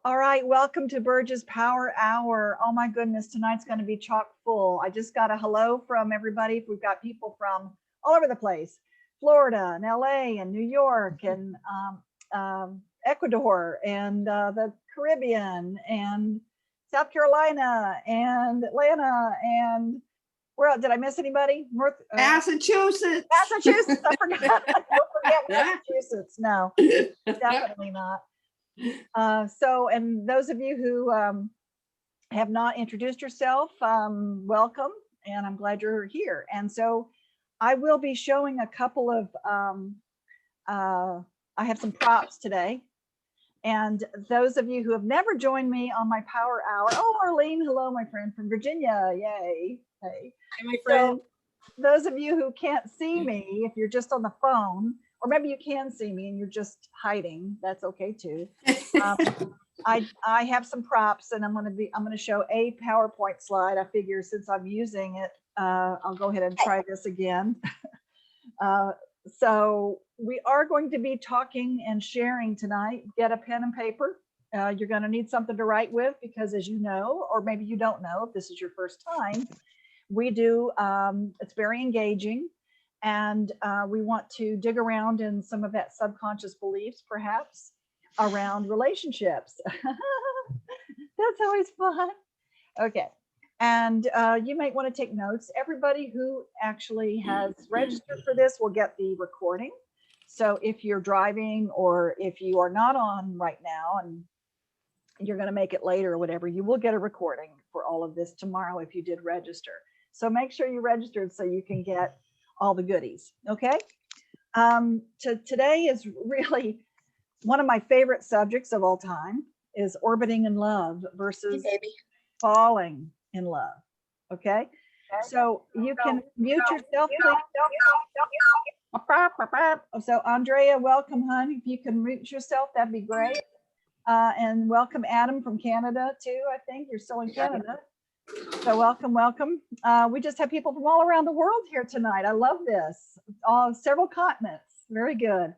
All right, welcome to Burge's Power Hour. Oh my goodness, tonight's going to be chock full. I just got a hello from everybody. We've got people from all over the place, Florida and LA and New York and Ecuador and the Caribbean and South Carolina and Atlanta and where else? Did I miss anybody? Massachusetts. Massachusetts, I forgot. Don't forget Massachusetts. No, definitely not. And those of you who have not introduced yourself, welcome, and I'm glad you're here. And so I will be showing a couple of, I have some props today. And those of you who have never joined me on my Power Hour, oh, Arlene, hello, my friend from Virginia, yay. Hey. Hi, my friend. So those of you who can't see me, if you're just on the phone, or maybe you can see me and you're just hiding, that's okay too. I have some props and I'm going to show a PowerPoint slide. I figure since I'm using it, I'll go ahead and try this again. So we are going to be talking and sharing tonight. Get a pen and paper. You're going to need something to write with because, as you know, or maybe you don't know if this is your first time, we do, it's very engaging, and we want to dig around in some of that subconscious beliefs, perhaps, around relationships. That's always fun. Okay. And you might want to take notes. Everybody who actually has registered for this will get the recording. So if you're driving or if you are not on right now and you're going to make it later or whatever, you will get a recording for all of this tomorrow if you did register. So make sure you registered so you can get all the goodies. Okay. Today is really one of my favorite subjects of all time is orbiting in love versus falling in love. Okay. So you can mute yourself, please. So Andrea, welcome, hon. If you can mute yourself, that'd be great. And welcome Adam from Canada too. I think you're still in Canada. So welcome, welcome. We just have people from all around the world here tonight. I love this. Several continents. Very good.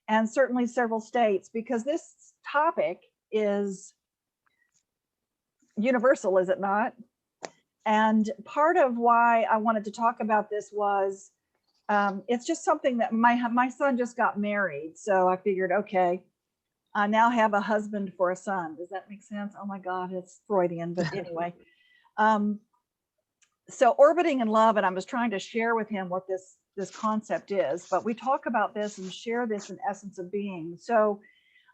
And certainly several states, because this topic is universal, is it not? And part of why I wanted to talk about this was it's just something that my son just got married. So I figured, okay, I now have a husband for a son. Does that make sense? Oh my God, it's Freudian, but anyway. So orbiting in love, and I was trying to share with him what this concept is, but we talk about this and share this in essence of being. So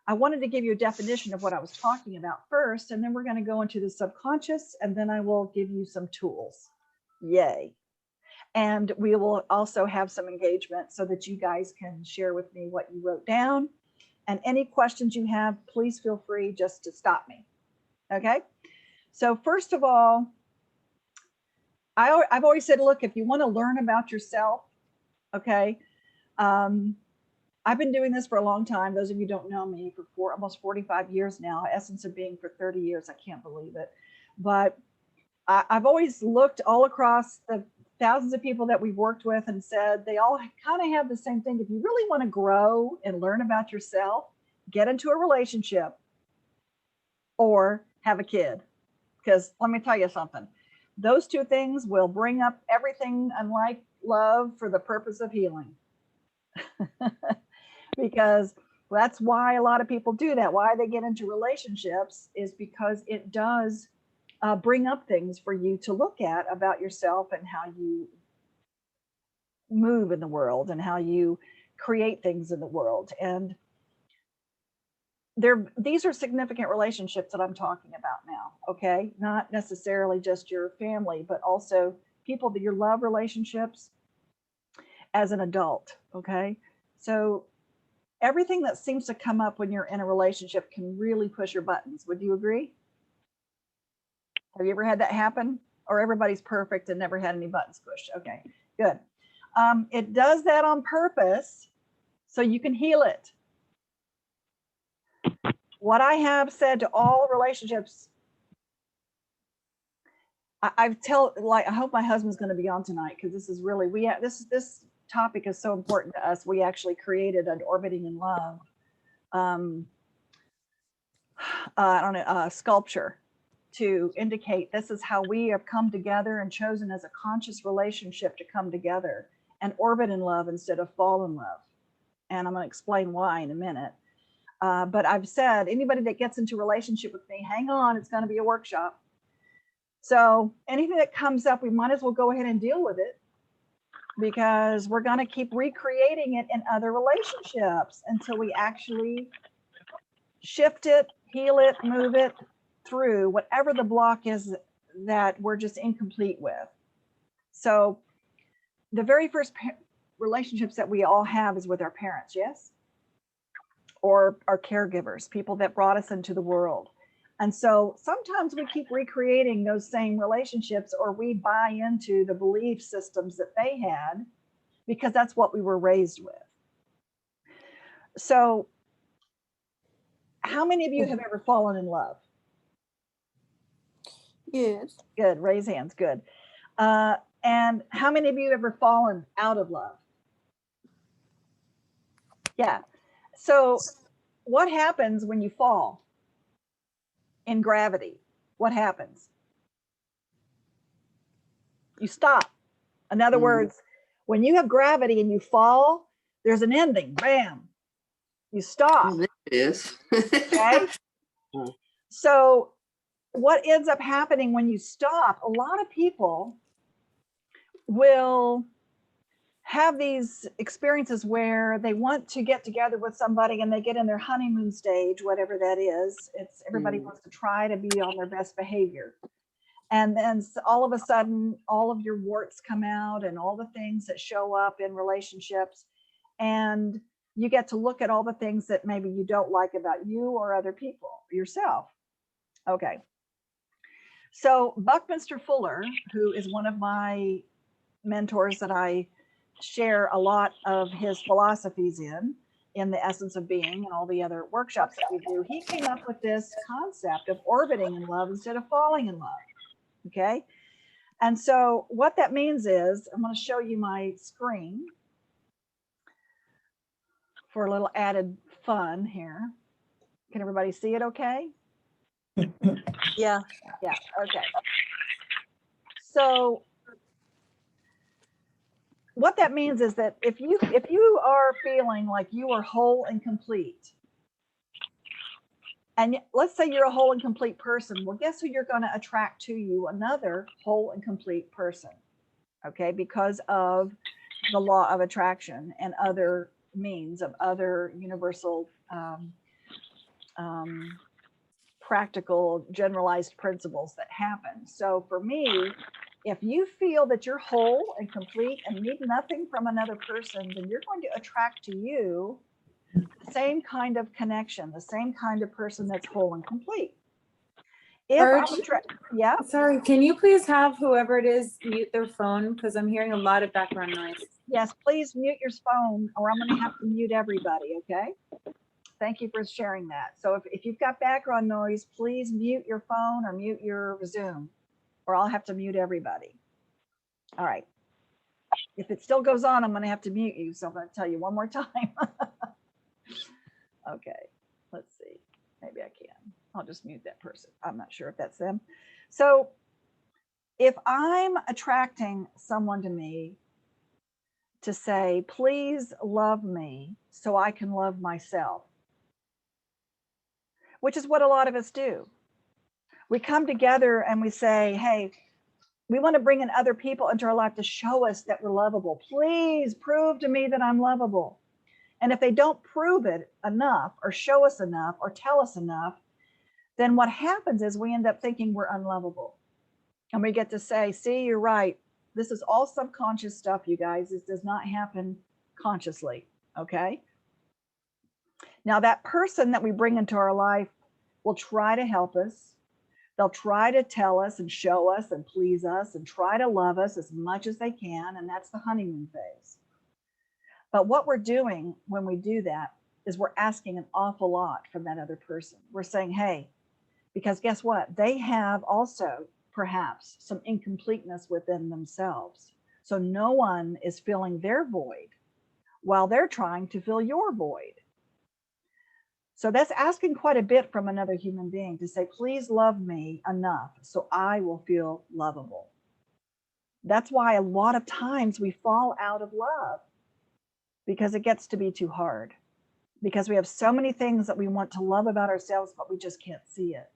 I wanted to give you a definition of what I was talking about first, and then we're going to go into the subconscious, and then I will give you some tools. Yay. And we will also have some engagement so that you guys can share with me what you wrote down. And any questions you have, please feel free just to stop me. Okay. So first of all, I've always said, look, if you want to learn about yourself, okay, I've been doing this for a long time. Those of you who don't know me, for almost 45 years now, Essence of Being for 30 years. I can't believe it. But I've always looked all across the thousands of people that we've worked with and said they all kind of have the same thing. If you really want to grow and learn about yourself, get into a relationship or have a kid. Because let me tell you something. Those two things will bring up everything unlike love for the purpose of healing. Because that's why a lot of people do that. Why they get into relationships is because it does bring up things for you to look at about yourself and how you move in the world and how you create things in the world. And these are significant relationships that I'm talking about now, okay? Not necessarily just your family, but also people that you love relationships as an adult, okay? So everything that seems to come up when you're in a relationship can really push your buttons. Would you agree? Have you ever had that happen? Or everybody's perfect and never had any buttons pushed? Okay, good. It does that on purpose so you can heal it. What I have said to all relationships, I hope my husband's going to be on tonight because this is really, this topic is so important to us. We actually created an Orbiting in Love I don't know, sculpture to indicate this is how we have come together and chosen as a conscious relationship to come together and orbit in love instead of fall in love. And I'm going to explain why in a minute. But I've said anybody that gets into a relationship with me, hang on, it's going to be a workshop. So anything that comes up, we might as well go ahead and deal with it, because we're going to keep recreating it in other relationships until we actually shift it, heal it, move it through whatever the block is that we're just incomplete with. So the very first relationships that we all have is with our parents, yes? Or our caregivers, people that brought us into the world. And so sometimes we keep recreating those same relationships, or we buy into the belief systems that they had because that's what we were raised with. So how many of you have ever fallen in love? Yes. Good, raise hands, good. And how many of you have ever fallen out of love? Yeah. So what happens when you fall in gravity? What happens? You stop. In other words, when you have gravity and you fall, there's an ending. Bam. You stop. There it is. Okay. So what ends up happening when you stop, a lot of people will have these experiences where they want to get together with somebody and they get in their honeymoon stage, whatever that is. It's everybody wants to try to be on their best behavior. And then all of a sudden, all of your warts come out and all the things that show up in relationships. And you get to look at all the things that maybe you don't like about you or other people, yourself. Okay. So Buckminster Fuller, who is one of my mentors that I share a lot of his philosophies in the Essence of Being and all the other workshops that we do, he came up with this concept of orbiting in love instead of falling in love. Okay. And so what that means is, I'm going to show you my screen for a little added fun here. Can everybody see it okay? Yeah. Yeah. Okay. So what that means is that if you are feeling like you are whole and complete, and let's say you're a whole and complete person, well, guess who you're going to attract to you? Another whole and complete person. Okay, because of the law of attraction and other means of other universal practical generalized principles that happen. So for me, if you feel that you're whole and complete and need nothing from another person, then you're going to attract to you the same kind of connection, the same kind of person that's whole and complete. If Urge. yeah. Sorry, can you please have whoever it is mute their phone, because I'm hearing a lot of background noise. Yes, please mute your phone, or I'm going to have to mute everybody, okay? Thank you for sharing that. So if you've got background noise, please mute your phone or mute your Zoom, or I'll have to mute everybody. All right. If it still goes on, I'm going to have to mute you. So I'm going to tell you one more time. Okay, let's see. Maybe I can. I'll just mute that person. I'm not sure if that's them. So if I'm attracting someone to me to say, please love me so I can love myself, which is what a lot of us do. We come together and we say, hey, we want to bring in other people into our life to show us that we're lovable. Please prove to me that I'm lovable. And if they don't prove it enough or show us enough or tell us enough, then what happens is we end up thinking we're unlovable. And we get to say, see, you're right. This is all subconscious stuff, you guys. This does not happen consciously, okay? Now, that person that we bring into our life will try to help us. They'll try to tell us and show us and please us and try to love us as much as they can. And that's the honeymoon phase. But what we're doing when we do that is we're asking an awful lot from that other person. We're saying, hey, because guess what? They have also perhaps some incompleteness within themselves. So no one is filling their void while they're trying to fill your void. So that's asking quite a bit from another human being to say, please love me enough so I will feel lovable. That's why a lot of times we fall out of love, because it gets to be too hard, because we have so many things that we want to love about ourselves, but we just can't see it.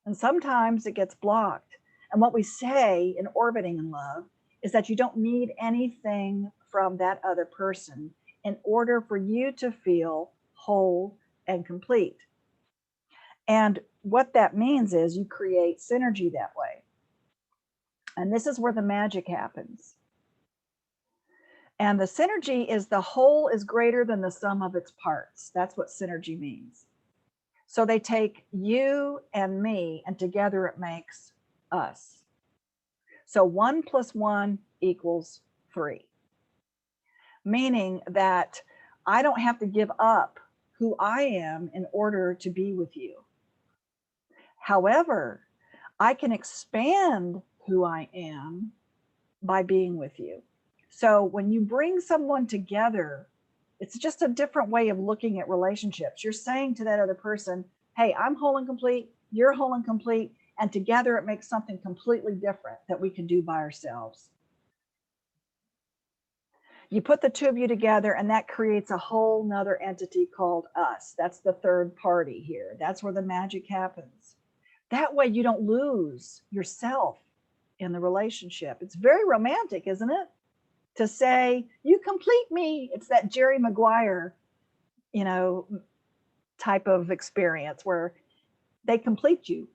And sometimes it gets blocked. And what we say in orbiting in love is that you don't need anything from that other person in order for you to feel whole and complete. And what that means is you create synergy that way. And this is where the magic happens. And the synergy is the whole is greater than the sum of its parts. That's what synergy means. So they take you and me, and together it makes us. So 1 + 1 = 3, meaning that I don't have to give up who I am in order to be with you. However, I can expand who I am by being with you. So when you bring someone together, it's just a different way of looking at relationships. You're saying to that other person, hey, I'm whole and complete, you're whole and complete, and together it makes something completely different that we can do by ourselves. You put the two of you together and that creates a whole nother entity called us. That's the third party here. That's where the magic happens. That way you don't lose yourself in the relationship. It's very romantic, isn't it? To say, you complete me. It's that Jerry Maguire, type of experience where they complete you.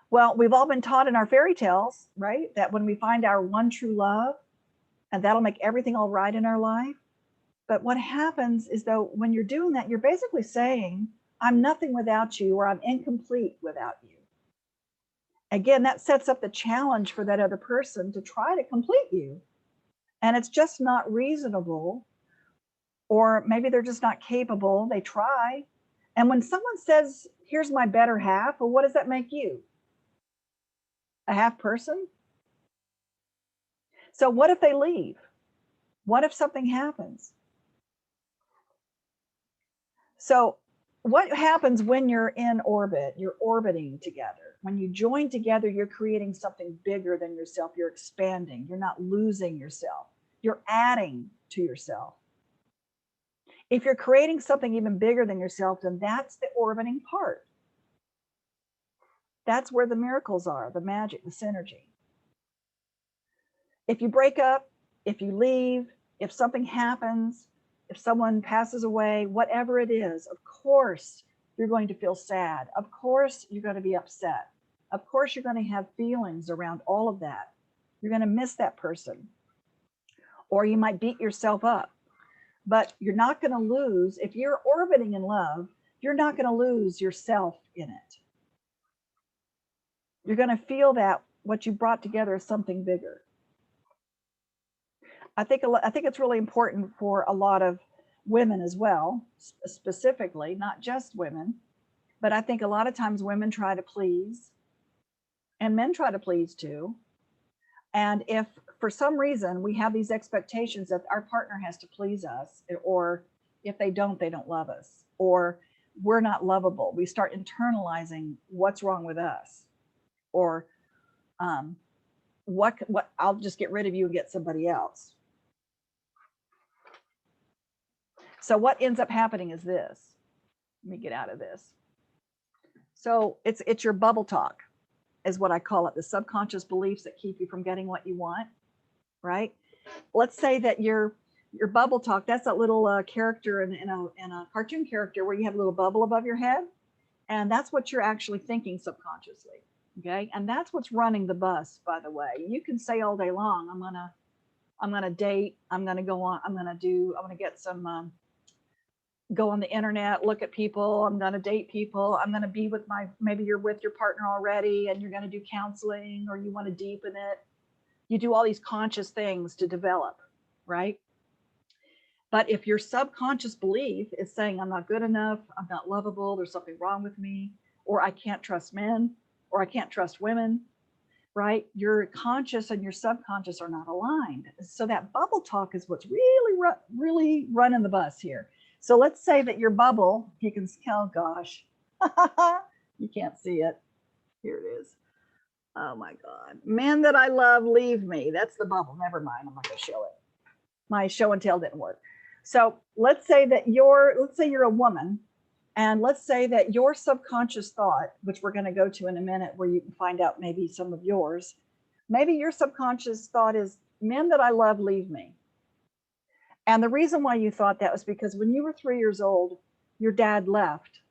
Well, we've all been taught in our fairy tales, right? That when we find our one true love, and that'll make everything all right in our life. But what happens is, though, when you're doing that, you're basically saying, I'm nothing without you, or I'm incomplete without you. Again, that sets up the challenge for that other person to try to complete you. And it's just not reasonable, or maybe they're just not capable. They try. And when someone says, here's my better half, well, what does that make you? A half person? So what if they leave? What if something happens? So what happens when you're in orbit? You're orbiting together. When you join together, you're creating something bigger than yourself. You're expanding. You're not losing yourself. You're adding to yourself. If you're creating something even bigger than yourself, then that's the orbiting part. That's where the miracles are, the magic, the synergy. If you break up, if you leave, if something happens, if someone passes away, whatever it is, of course, you're going to feel sad. Of course, you're going to be upset. Of course, you're going to have feelings around all of that. You're going to miss that person. Or you might beat yourself up. But you're not going to lose, if you're orbiting in love, you're not going to lose yourself in it. You're going to feel that what you brought together is something bigger. I think it's really important for a lot of women as well, specifically, not just women, but I think a lot of times women try to please, and men try to please too. And if for some reason we have these expectations that our partner has to please us, or if they don't love us, or we're not lovable, we start internalizing what's wrong with us, or what I'll just get rid of you and get somebody else. So what ends up happening is this. Let me get out of this. So it's your bubble talk, is what I call it, the subconscious beliefs that keep you from getting what you want, right? Let's say that your bubble talk, that's a little character in a cartoon character where you have a little bubble above your head, and that's what you're actually thinking subconsciously, okay? And that's what's running the bus, by the way. You can say all day long, I'm gonna date, I'm gonna get some go on the internet, look at people, I'm going to date people, I'm going to be with maybe you're with your partner already and you're going to do counseling, or you want to deepen it. You do all these conscious things to develop, right? But if your subconscious belief is saying, I'm not good enough, I'm not lovable, there's something wrong with me, or I can't trust men, or I can't trust women, right? Your conscious and your subconscious are not aligned. So that bubble talk is what's really running the bus here. So let's say that your bubble, you can, oh gosh, you can't see it. Here it is. Oh my God. Men that I love leave me. That's the bubble. Never mind. I'm not going to show it. My show and tell didn't work. So let's say you're a woman, and let's say that your subconscious thought, which we're going to go to in a minute, where you can find out maybe some of yours, maybe your subconscious thought is, men that I love leave me. And the reason why you thought that was because when you were 3 years old, your dad left.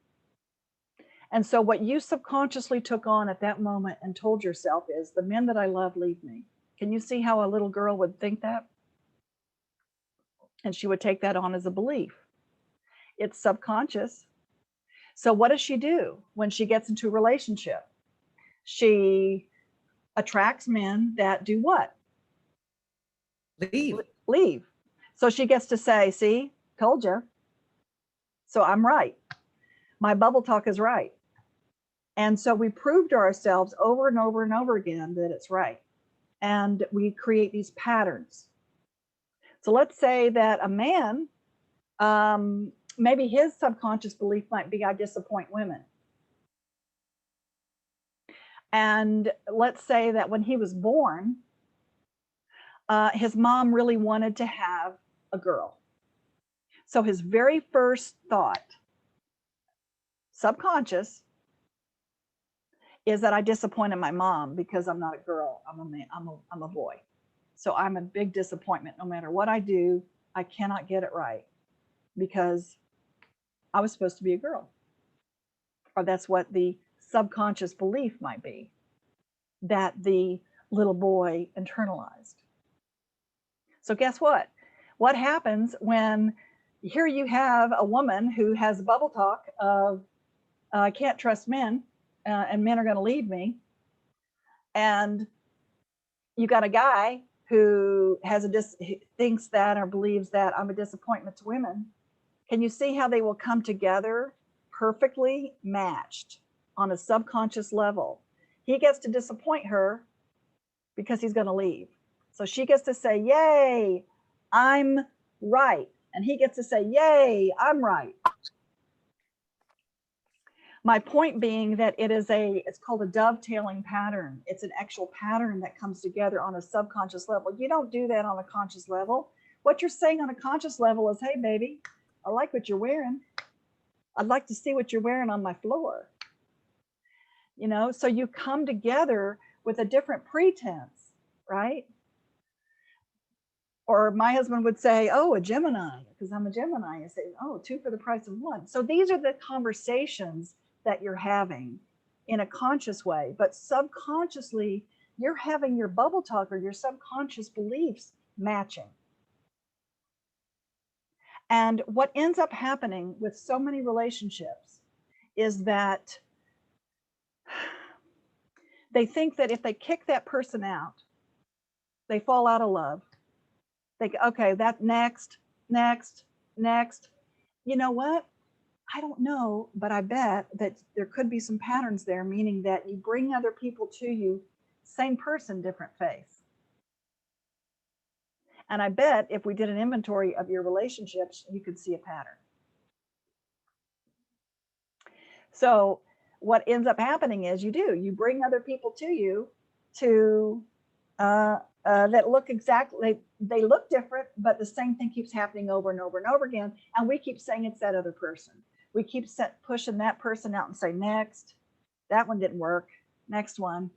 And so what you subconsciously took on at that moment and told yourself is, the men that I love leave me. Can you see how a little girl would think that? And she would take that on as a belief. It's subconscious. So what does she do when she gets into a relationship? She attracts men that do what? Leave. So she gets to say, see, told you. So I'm right. My bubble talk is right. And so we proved to ourselves over and over and over again that it's right. And we create these patterns. So let's say that a man, maybe his subconscious belief might be, I disappoint women. And let's say that when he was born, his mom really wanted to have a girl. So his very first thought, subconscious, is that I disappointed my mom because I'm not a girl. I'm a man. I'm a boy. So I'm a big disappointment. No matter what I do, I cannot get it right because I was supposed to be a girl. Or that's what the subconscious belief might be that the little boy internalized. So guess what? What happens when here you have a woman who has bubble talk of, I can't trust men and men are going to leave me. And you got a guy who thinks that or believes that I'm a disappointment to women. Can you see how they will come together perfectly matched on a subconscious level? He gets to disappoint her because he's going to leave. So she gets to say, yay, I'm right. And he gets to say, yay, I'm right. My point being that it's called a dovetailing pattern. It's an actual pattern that comes together on a subconscious level. You don't do that on a conscious level. What you're saying on a conscious level is, hey, baby, I like what you're wearing. I'd like to see what you're wearing on my floor. You know, so you come together with a different pretense, right? Or my husband would say, oh, a Gemini, because I'm a Gemini. I say, oh, 2 for the price of 1. So these are the conversations that you're having in a conscious way, but subconsciously, you're having your bubble talk or your subconscious beliefs matching. And what ends up happening with so many relationships is that they think that if they kick that person out, they fall out of love. They go, okay, that next. You know what? I don't know, but I bet that there could be some patterns there, meaning that you bring other people to you, same person, different face. And I bet if we did an inventory of your relationships, you could see a pattern. So what ends up happening is you bring other people to you that look exactly, they look different, but the same thing keeps happening over and over and over again. And we keep saying it's that other person. We keep pushing that person out and say, next, that one didn't work, next one.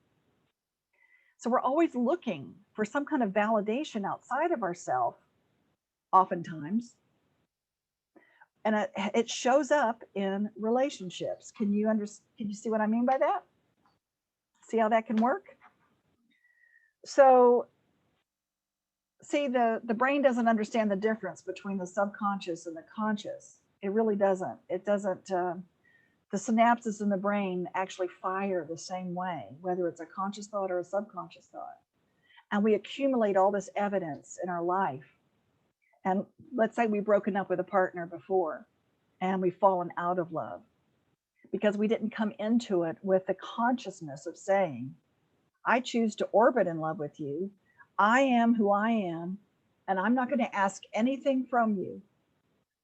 So we're always looking for some kind of validation outside of ourselves, oftentimes. And it shows up in relationships. Can you see what I mean by that? See how that can work? So, see, the brain doesn't understand the difference between the subconscious and the conscious. It really doesn't. It doesn't. The synapses in the brain actually fire the same way, whether it's a conscious thought or a subconscious thought. And we accumulate all this evidence in our life. And let's say we've broken up with a partner before and we've fallen out of love because we didn't come into it with the consciousness of saying, I choose to orbit in love with you. I am who I am, and I'm not going to ask anything from you.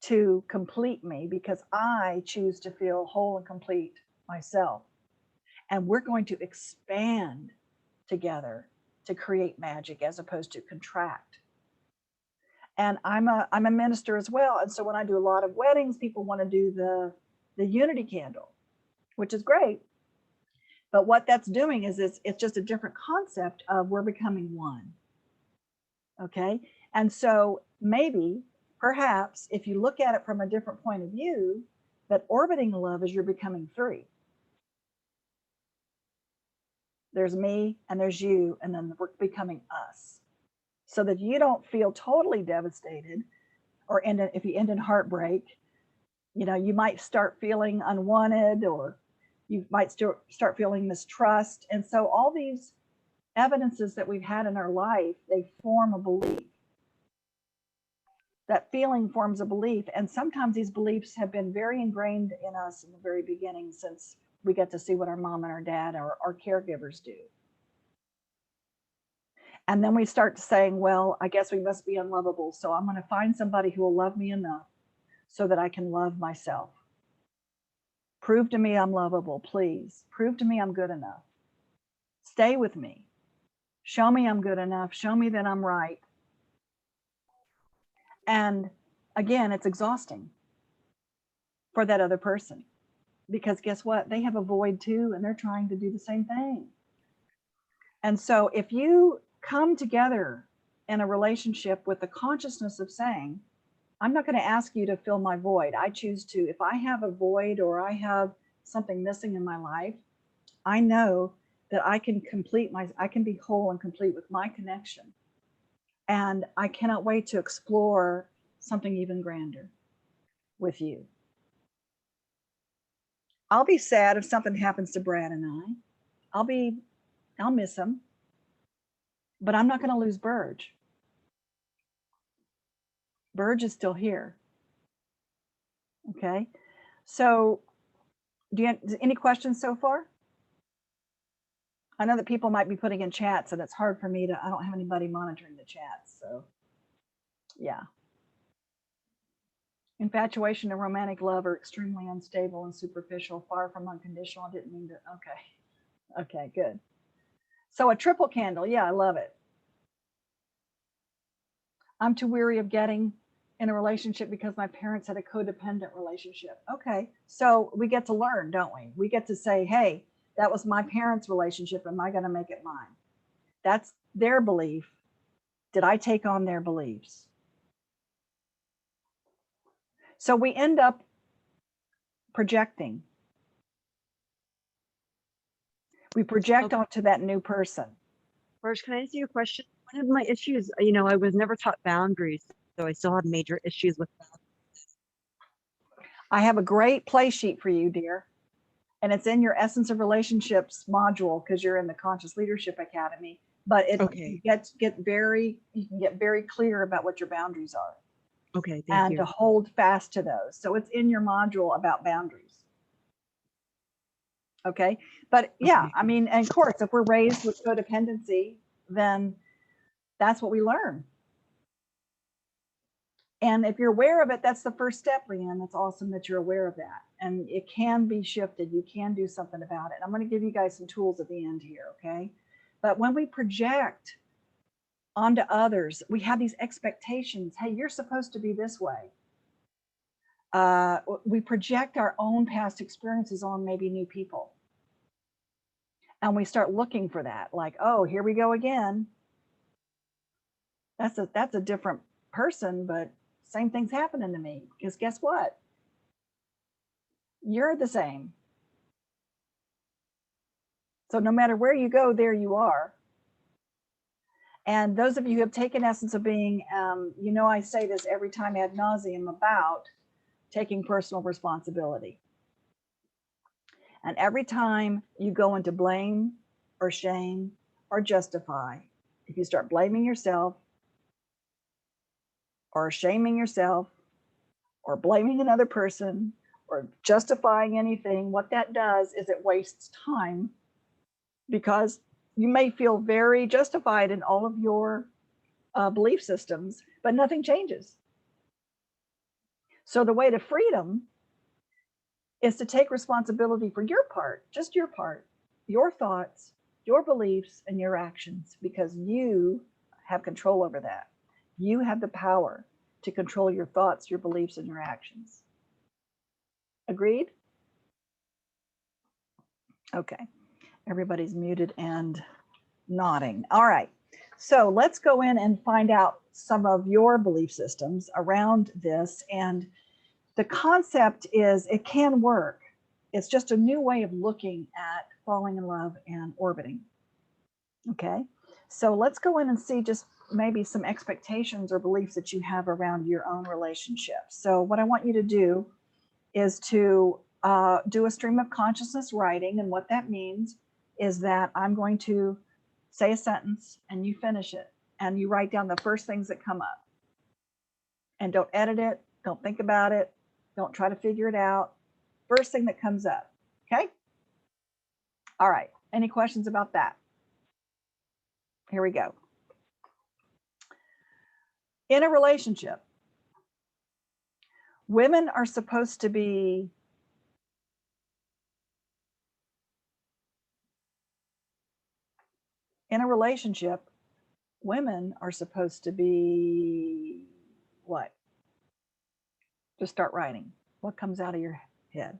to complete me because I choose to feel whole and complete myself. And we're going to expand together to create magic as opposed to contract. And I'm a minister as well. And so when I do a lot of weddings, people want to do the unity candle, which is great. But what that's doing is it's just a different concept of we're becoming one. Okay. And so maybe, perhaps, if you look at it from a different point of view, that orbiting love is you're becoming three. There's me and there's you, and then we're becoming us. So that you don't feel totally devastated or if you end in heartbreak, you might start feeling unwanted, or you might start feeling mistrust. And so all these evidences that we've had in our life, they form a belief. That feeling forms a belief. And sometimes these beliefs have been very ingrained in us in the very beginning, since we get to see what our mom and our dad or our caregivers do. And then we start saying, well, I guess we must be unlovable. So I'm going to find somebody who will love me enough so that I can love myself. Prove to me I'm lovable, please. Prove to me I'm good enough. Stay with me. Show me I'm good enough. Show me that I'm right. And again, it's exhausting for that other person, because guess what? They have a void too, and they're trying to do the same thing. And so if you come together in a relationship with the consciousness of saying, I'm not going to ask you to fill my void. I choose to. If I have a void or I have something missing in my life, I know that I can be whole and complete with my connection. And I cannot wait to explore something even grander with you. I'll be sad if something happens to Brad and I. I'll miss him, but I'm not going to lose Burge. Burge is still here. Okay. So do you have any questions so far? I know that people might be putting in chats, and it's hard for me I don't have anybody monitoring the chats. So yeah. Infatuation and romantic love are extremely unstable and superficial, far from unconditional. I didn't mean to. Okay. Okay, good. So a triple candle. Yeah, I love it. I'm too weary of getting in a relationship because my parents had a codependent relationship. Okay. So we get to learn, don't we? We get to say, hey, that was my parents' relationship. Am I going to make it mine? That's their belief. Did I take on their beliefs? So we end up projecting. We project onto that new person. First, can I ask you a question? One of my issues, I was never taught boundaries, so I still have major issues with that. I have a great play sheet for you, dear. And it's in your Essence of Relationships module, because you're in the Conscious Leadership Academy. But Okay. you can get very clear about what your boundaries are. Okay, thank you. To hold fast to those. So it's in your module about boundaries. Okay. But yeah, Okay. I mean, and of course, if we're raised with codependency, then that's what we learn. And if you're aware of it, that's the first step, Leanne. That's awesome that you're aware of that. And it can be shifted. You can do something about it. I'm going to give you guys some tools at the end here, okay? But when we project onto others, we have these expectations. Hey, you're supposed to be this way. We project our own past experiences on maybe new people. And we start looking for that, like, oh, here we go again. That's a different person, but same thing's happening to me. Because guess what? You're the same. So no matter where you go, there you are. And those of you who have taken Essence of Being, I say this every time ad nauseum about taking personal responsibility. And every time you go into blame or shame or justify, if you start blaming yourself or shaming yourself or blaming another person or justifying anything, what that does is it wastes time, because you may feel very justified in all of your belief systems, but nothing changes. So the way to freedom is to take responsibility for your part, just your part, your thoughts, your beliefs, and your actions, because you have control over that. You have the power to control your thoughts, your beliefs, and your actions. Agreed? Okay. Everybody's muted and nodding. All right. So let's go in and find out some of your belief systems around this. And the concept is it can work. It's just a new way of looking at falling in love and orbiting. Okay. So let's go in and see just maybe some expectations or beliefs that you have around your own relationship. So what I want you to do is to do a stream of consciousness writing. And what that means is that I'm going to say a sentence and you finish it and you write down the first things that come up. And don't edit it. Don't think about it. Don't try to figure it out. First thing that comes up. Okay. All right. Any questions about that? Here we go. In a relationship, women are supposed to be in a relationship, women are supposed to be what? Just start writing. What comes out of your head?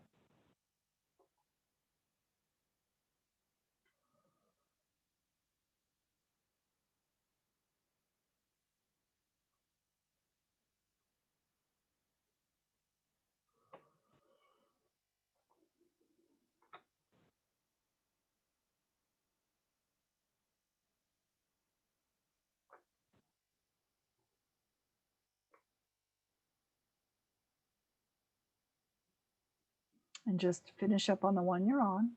And just finish up on the one you're on.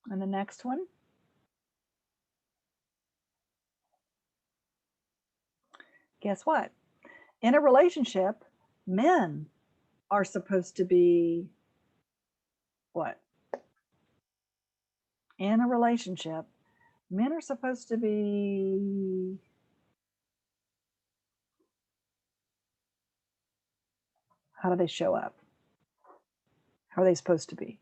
And the next one. Guess what? In a relationship, men are supposed to be what? In a relationship, men are supposed to be, how do they show up? How are they supposed to be?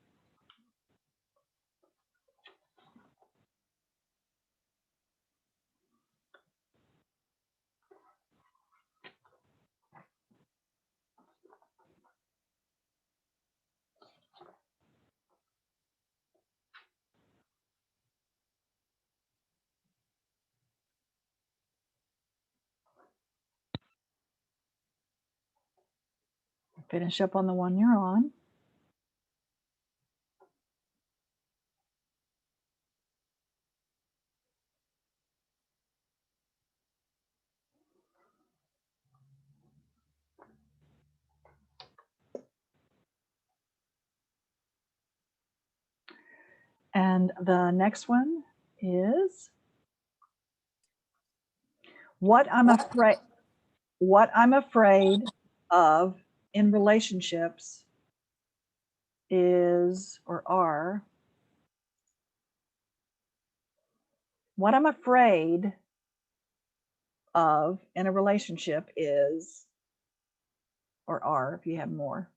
Finish up on the one you're on. And the next one is what I'm afraid of in relationships is or are what I'm afraid of in a relationship is or are, if you have more,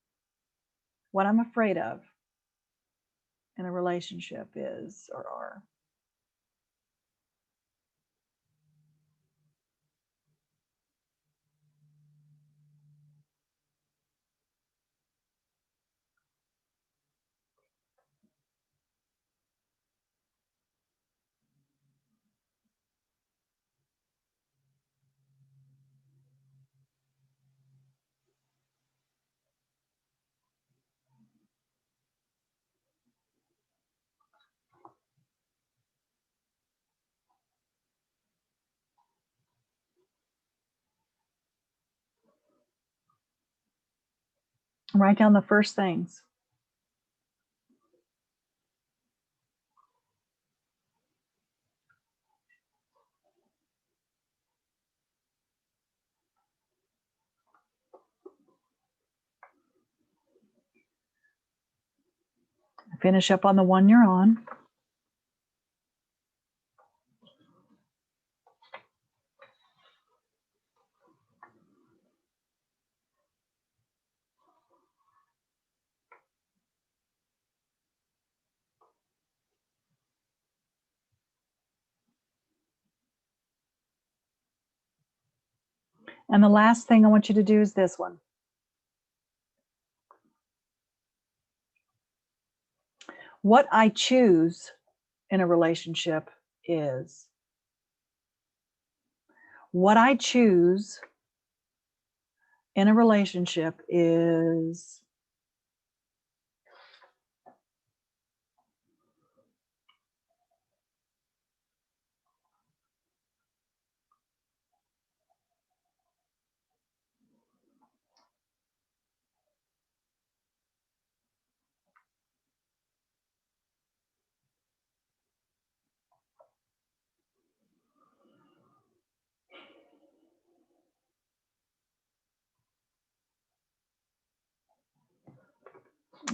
what I'm afraid of in a relationship is or are. Write down the first things. Finish up on the one you're on. And the last thing I want you to do is this one. What I choose in a relationship is. What I choose in a relationship is.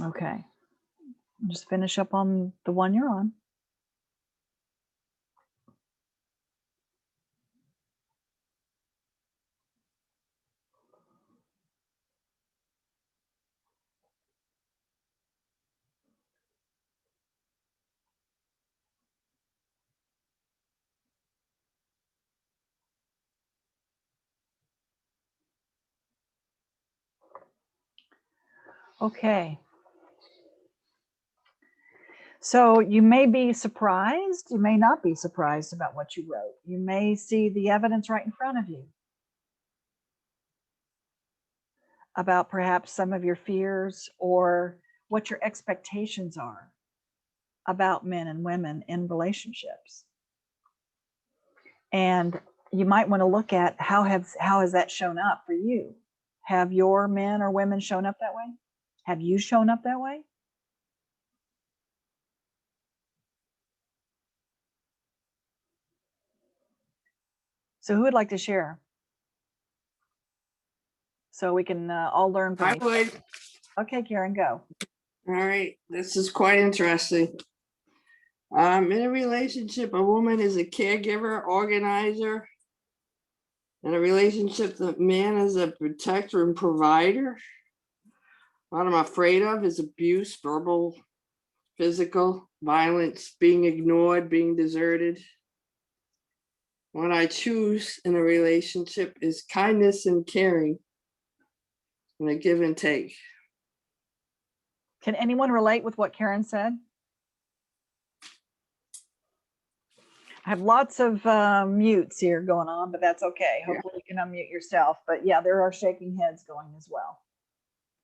Okay. Just finish up on the one you're on. Okay. So you may be surprised, you may not be surprised about what you wrote. You may see the evidence right in front of you about perhaps some of your fears or what your expectations are about men and women in relationships. And you might want to look at how has that shown up for you? Have your men or women shown up that way? Have you shown up that way? So who would like to share? So we can all learn from I each. would. Okay, Karen, go. All right, this is quite interesting. In a relationship, a woman is a caregiver, organizer. In a relationship, the man is a protector and provider. What I'm afraid of is abuse, verbal, physical, violence, being ignored, being deserted. What I choose in a relationship is kindness and caring, and a give and take. Can anyone relate with what Karen said? I have lots of mutes here going on, but that's okay. Yeah. Hopefully you can unmute yourself. But yeah, there are shaking heads going as well.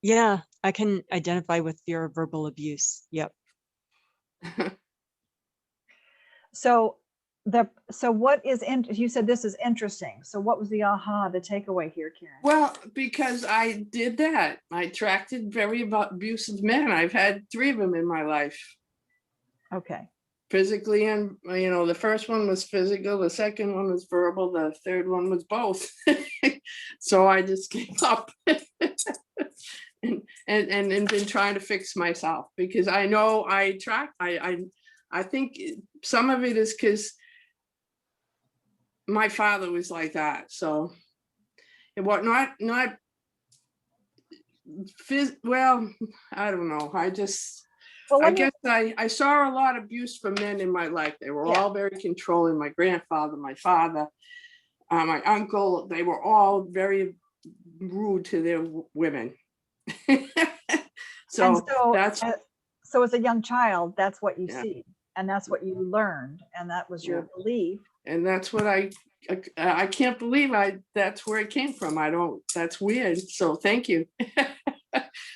Yeah, I can identify with your verbal abuse. Yep. So what is you said this is interesting. So what was the the takeaway here, Karen? Well, because I did that. I attracted very abusive men. I've had 3 of them in my life. Okay. Physically, and the first one was physical, the second one was verbal, the third one was both. So I just gave up and been trying to fix myself, because I know I think some of it is because my father was like that. So what not well, I don't know. Well, I guess I saw a lot of abuse from men in my life. They were all very controlling. My grandfather, my father, my uncle, they were all very rude to their women. So that's so as a young child, that's what you Yeah. see, and that's what you learned, and that was your belief. and that's what I can't believe that's where it came from. That's weird. So thank you.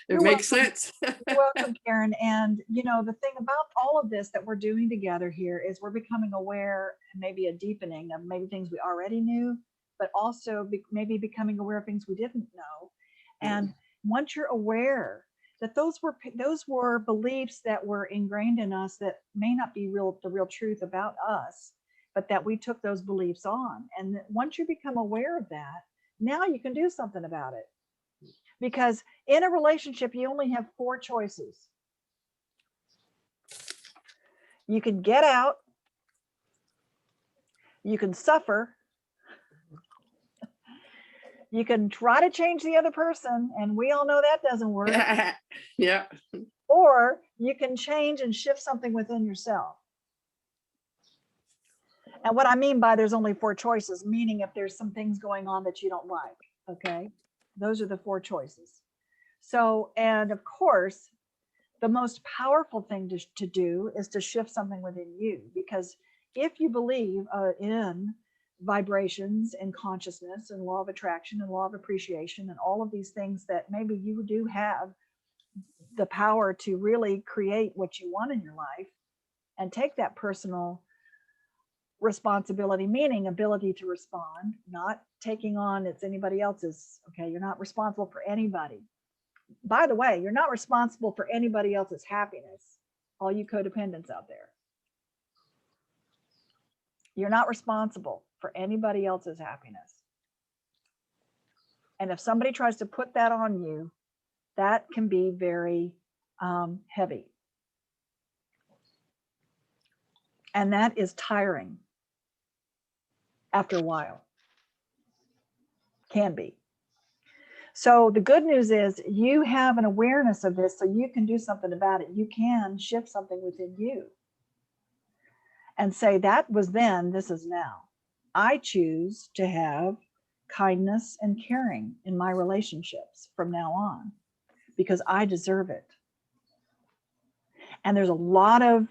It You're makes sense. You're welcome, Karen. And the thing about all of this that we're doing together here is we're becoming aware, and maybe a deepening of maybe things we already knew, but also maybe becoming aware of things we didn't know. And once you're aware that those were beliefs that were ingrained in us that may not be the real truth about us, but that we took those beliefs on. And once you become aware of that, now you can do something about it. Because in a relationship, you only have 4 choices. You can get out. You can suffer. You can try to change the other person, and we all know that doesn't work. Yeah. Or you can change and shift something within yourself. And what I mean by there's only 4 choices, meaning if there's some things going on that you don't like, okay? Those are the 4 choices. So, and of course, the most powerful thing to do is to shift something within you, because if you believe in vibrations and consciousness and law of attraction and law of appreciation and all of these things that maybe you do have the power to really create what you want in your life and take that personal responsibility, meaning ability to respond, not taking on it's anybody else's. Okay, you're not responsible for anybody. By the way, you're not responsible for anybody else's happiness, all you codependents out there. You're not responsible for anybody else's happiness. And if somebody tries to put that on you, that can be very heavy. And that is tiring after a while. Can be. So the good news is you have an awareness of this, so you can do something about it. You can shift something within you and say, that was then, this is now. I choose to have kindness and caring in my relationships from now on because I deserve it. And there's a lot of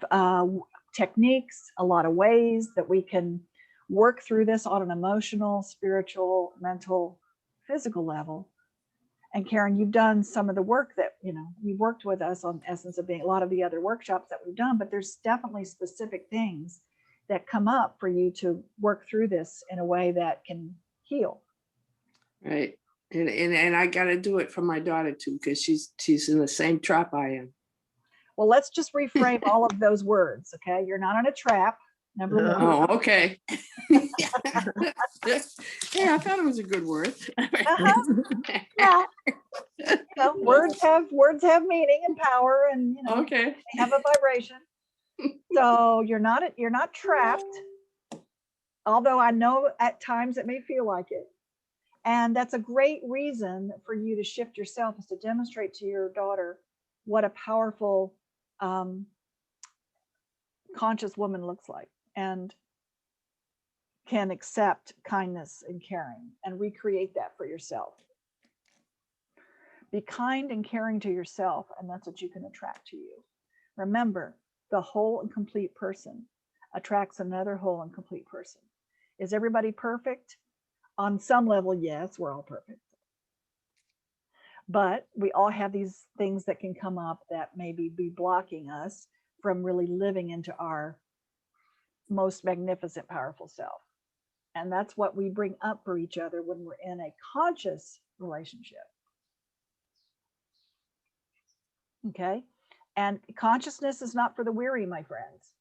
techniques, a lot of ways that we can work through this on an emotional, spiritual, mental, physical level. And Karen, you've done some of the work that, you've worked with us on Essence of Being, a lot of the other workshops that we've done, but there's definitely specific things that come up for you to work through this in a way that can heal. Right. And I got to do it for my daughter too, because she's in the same trap I am. Well, let's just reframe all of those words. Okay. You're not in a trap. Number one. Oh, okay. Yeah, I thought it was a good word. Yeah. Words have meaning and power, and Okay. they have a vibration. So you're not trapped, although I know at times it may feel like it. And that's a great reason for you to shift yourself, is to demonstrate to your daughter what a powerful conscious woman looks like and can accept kindness and caring and recreate that for yourself. Be kind and caring to yourself, and that's what you can attract to you. Remember, the whole and complete person attracts another whole and complete person. Is everybody perfect? On some level, yes, we're all perfect. But we all have these things that can come up that maybe be blocking us from really living into our most magnificent, powerful self. And that's what we bring up for each other when we're in a conscious relationship. Okay. And consciousness is not for the weary, my friends.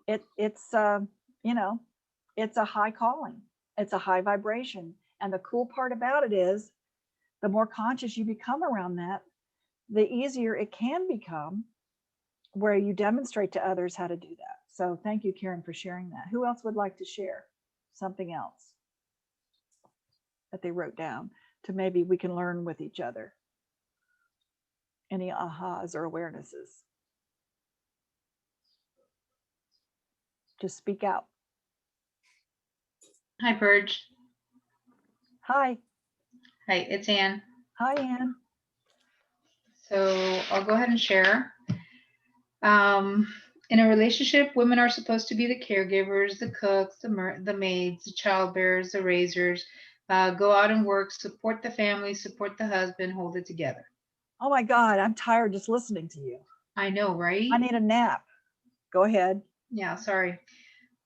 It's a high calling. It's a high vibration. And the cool part about it is the more conscious you become around that, the easier it can become, where you demonstrate to others how to do that. So thank you, Karen, for sharing that. Who else would like to share something else that they wrote down to maybe we can learn with each other? Any ahas or awarenesses? Just speak out. Hi, Purge. Hi. Hi, it's Anne. Hi, Anne. So I'll go ahead and share. In a relationship, women are supposed to be the caregivers, the cooks, the maids, the childbearers, the raisers, go out and work, support the family, support the husband, hold it together. Oh my God, I'm tired just listening to you. I know, right? I need a nap. Go ahead. Yeah, sorry.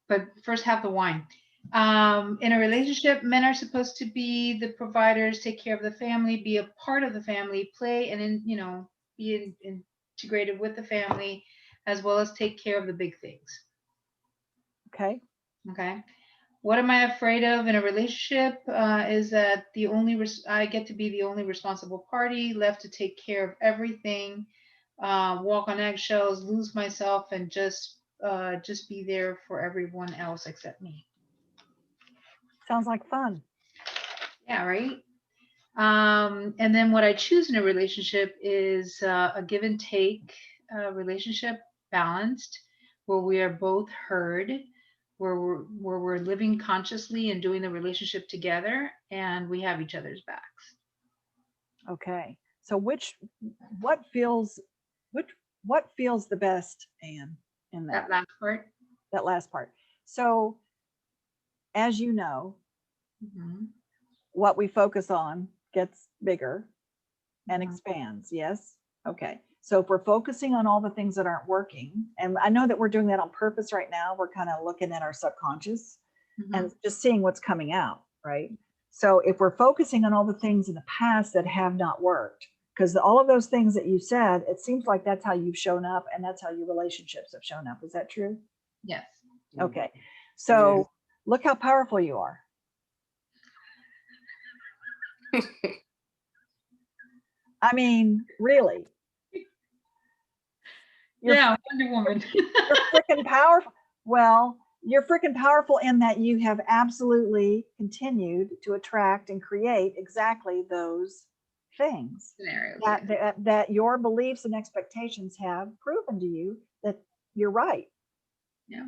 But first have the wine. In a relationship, men are supposed to be the providers, take care of the family, be a part of the family, play and be integrated with the family, as well as take care of the big things. Okay. Okay. What am I afraid of in a relationship is that I get to be the only responsible party left to take care of everything. walk on eggshells, lose myself, and just be there for everyone else except me. Sounds like fun. Yeah, right. And then what I choose in a relationship is a give and take relationship, balanced, where we are both heard, where we're living consciously and doing the relationship together, and we have each other's backs. Okay. So what feels, what feels the best, Anne, in That that, last part. that last part? So as you know, Mhm. what we focus on gets bigger and Mhm. expands. Yes. Okay. So if we're focusing on all the things that aren't working, and I know that we're doing that on purpose right now, we're kind of looking at our subconscious and Mhm. just seeing what's coming out, right? So if we're focusing on all the things in the past that have not worked, because all of those things that you said, it seems like that's how you've shown up and that's how your relationships have shown up. Is that true? Yes. Okay. So look how powerful you are. I mean, really. You're Yeah, Wonder Woman. you're freaking powerful. Well, you're freaking powerful in that you have absolutely continued to attract and create exactly those things Scenarios. that, Yeah. that your beliefs and expectations have proven to you that you're right. Yeah.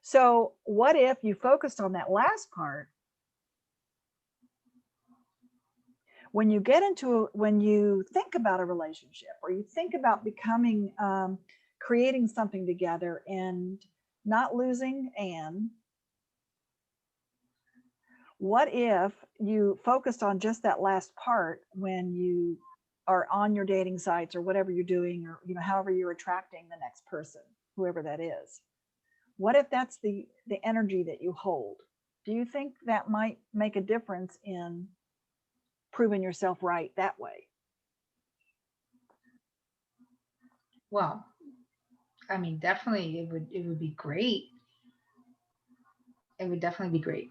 So what if you focused on that last part? When you get into, when you think about a relationship or you think about becoming, creating something together and not losing Anne, what if you focused on just that last part when you are on your dating sites or whatever you're doing, or however you're attracting the next person, whoever that is? What if that's the energy that you hold? Do you think that might make a difference in proving yourself right that way? Well, I mean, definitely it would be great. It would definitely be great.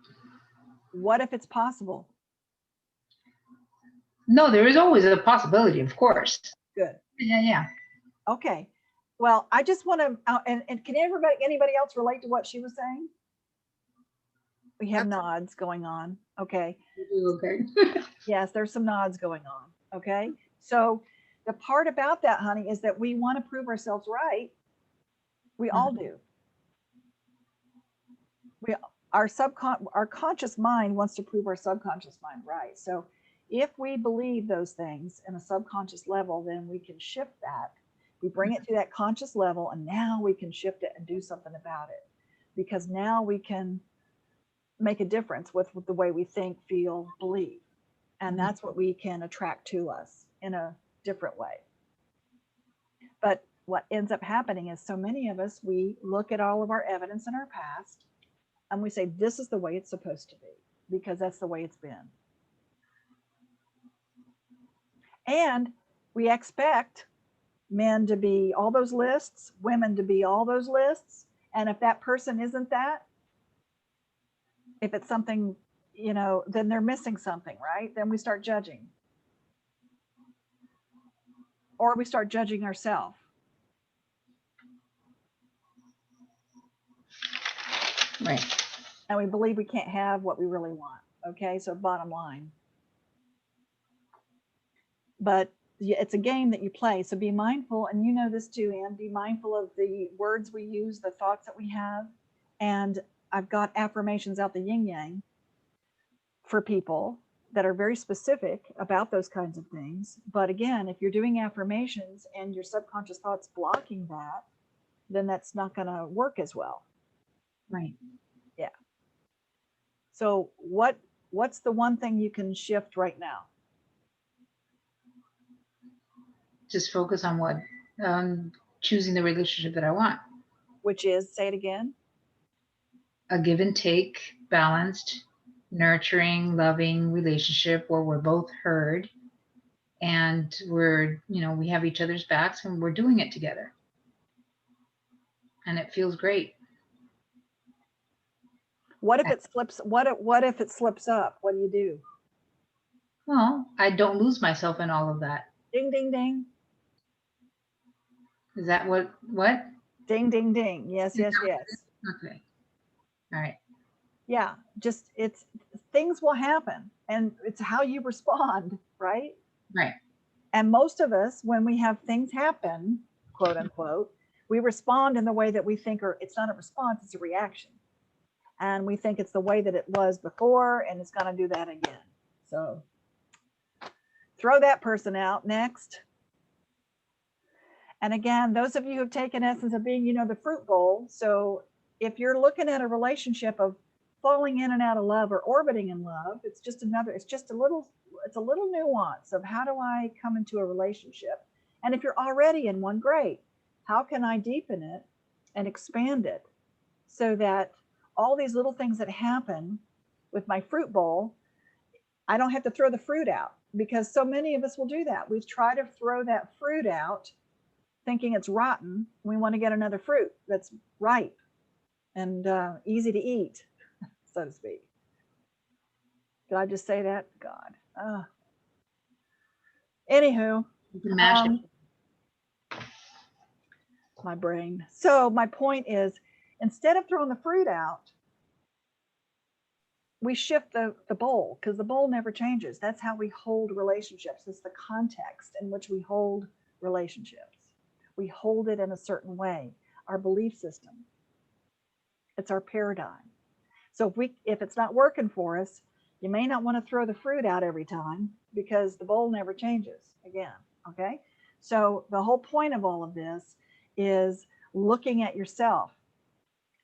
What if it's possible? No, there is always a possibility, of course. Good. Yeah. Okay. Well, I just want to, and can anybody else relate to what she was saying? We have nods going on. Okay. Okay. Yes, there's some nods going on. Okay. So the part about that, honey, is that we want to prove ourselves right. We all do. Our conscious mind wants to prove our subconscious mind right. So if we believe those things in a subconscious level, then we can shift that. We bring it to that conscious level, and now we can shift it and do something about it, because now we can make a difference with the way we think, feel, believe. And that's what we can attract to us in a different way. But what ends up happening is, so many of us, we look at all of our evidence in our past and we say, this is the way it's supposed to be, because that's the way it's been. And we expect men to be all those lists, women to be all those lists. And if that person isn't that, if it's something, then they're missing something, right? Then we start judging. Or we start judging ourselves. Right. And we believe we can't have what we really want. Okay, so bottom line. But it's a game that you play. So be mindful, and you know this too, Anne, be mindful of the words we use, the thoughts that we have. And I've got affirmations out the yin yang for people that are very specific about those kinds of things. But again, if you're doing affirmations and your subconscious thoughts blocking that, then that's not going to work as well. Right. Yeah. So what's the one thing you can shift right now? Just focus on what, choosing the relationship that I want. Which is, say it again. A give and take, balanced, nurturing, loving relationship where we're both heard and we have each other's backs and we're doing it together. And it feels great. What if it slips? What if it slips up? What do you do? Well, I don't lose myself in all of that. Ding, ding, ding. Is that what? Ding, ding, ding. Yes, yes, yes. Okay. All right. Yeah, just things will happen and it's how you respond, right? Right. And most of us, when we have things happen, quote unquote, we respond in the way that we think, or it's not a response, it's a reaction. And we think it's the way that it was before and it's going to do that again. So throw that person out. Next. And again, those of you who've taken Essence of Being, you know the fruit bowl. So if you're looking at a relationship of falling in and out of love or orbiting in love, it's just a little nuance of how do I come into a relationship? And if you're already in one, great. How can I deepen it and expand it so that all these little things that happen with my fruit bowl, I don't have to throw the fruit out, because so many of us will do that. We've tried to throw that fruit out thinking it's rotten. We want to get another fruit that's ripe and easy to eat, so to speak. Did I just say that? God. Anywho, You can mash it. my brain. So my point is, instead of throwing the fruit out, we shift the bowl, because the bowl never changes. That's how we hold relationships. It's the context in which we hold relationships. We hold it in a certain way, our belief system. It's our paradigm. So if it's not working for us, you may not want to throw the fruit out every time, because the bowl never changes again. Okay. So the whole point of all of this is looking at yourself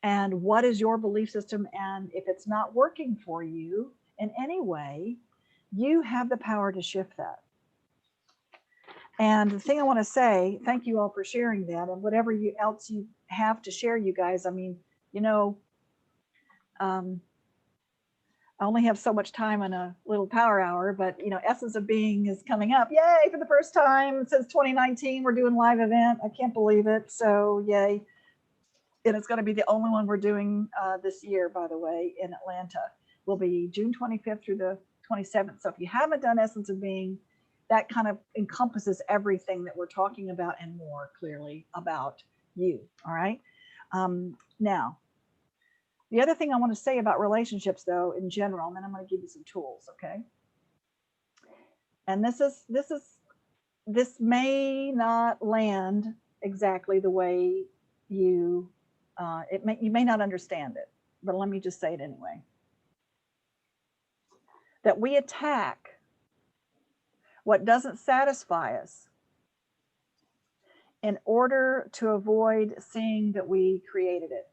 and what is your belief system. And if it's not working for you in any way, you have the power to shift that. And the thing I want to say, thank you all for sharing that, and whatever else you have to share, you guys. I mean, you know, I only have so much time in a little power hour, but you know, Essence of Being is coming up. Yay, for the first time since 2019, we're doing live event. I can't believe it. So yay. And it's going to be the only one we're doing this year, by the way, in Atlanta. Will be June 25th through the 27th. So if you haven't done Essence of Being, that kind of encompasses everything that we're talking about and more clearly about you. All right. Now, the other thing I want to say about relationships, though, in general, and then I'm going to give you some tools. Okay. And this may not land exactly the way you may not understand it, but let me just say it anyway. That we attack what doesn't satisfy us in order to avoid seeing that we created it.